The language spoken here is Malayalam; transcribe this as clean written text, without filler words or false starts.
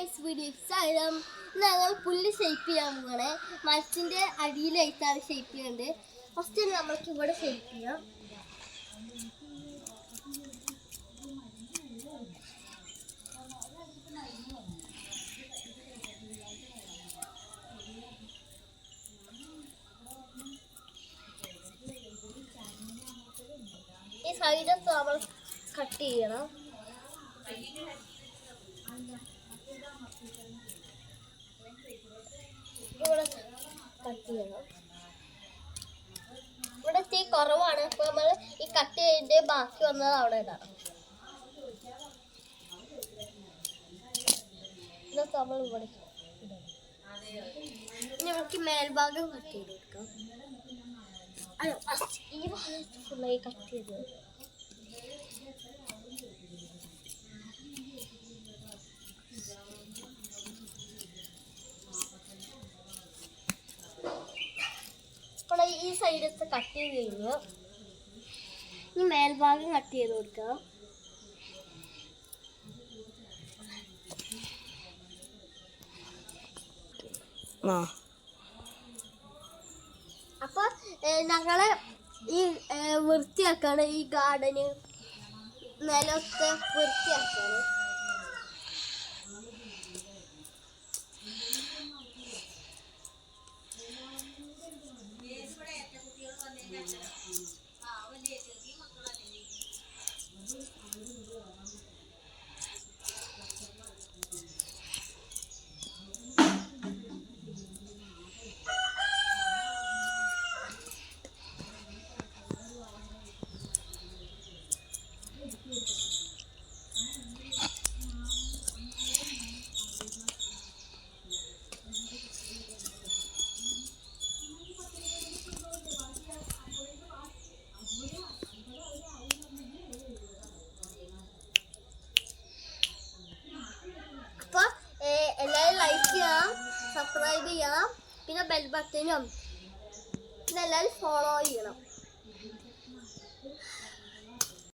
ഗൈസ് വീഡിയോ സാധനം ഞങ്ങൾ പുല്ല് ഷേപ്പ് ചെയ്യാൻ പോകണേ. മരത്തിൻ്റെ അടിയിലായിട്ടാണ് ഷേപ്പ് ചെയ്യുന്നത്. ഫസ്റ്റ് നമ്മൾക്ക് ഇവിടെ ഷേപ്പ് ചെയ്യാം. ഈ സൈഡൊക്കെ നമ്മൾ കട്ട് ചെയ്യണം. ഇവിടെ കട്ട് ചെയ്യണം. ഇവിടെ തീ കുറവാണ്, അപ്പോൾ നമ്മൾ ഈ കട്ട് ചെയ്തിട്ട് ബാക്കി വന്നത് അവിടെ ഇടാം. ഇതൊക്കെ നമ്മൾ ഇവിടെ നമുക്ക് മേൽഭാഗം കട്ട് ചെയ്ത് കൊടുക്കാം. ഈ ഭാഗത്ത് ഫുള്ളായി കട്ട് ചെയ്ത് ഈ സൈഡത്ത് കട്ട് ചെയ്ത് കഴിഞ്ഞു. ഈ മേൽഭാഗം കട്ട് ചെയ്ത് കൊടുക്കാം. അപ്പൊ ഞങ്ങള് ഈ വൃത്തിയാക്കാണ്, ഈ ഗാർഡന് നിലമൊക്കെ വൃത്തിയാക്കാണ്. എല്ലാവരും ലൈക്ക് ചെയ്യണം, സബ്സ്ക്രൈബ് ചെയ്യണം, പിന്നെ ബെൽ ബട്ടനും പിന്നെ എല്ലാവരും ഫോളോ ചെയ്യണം.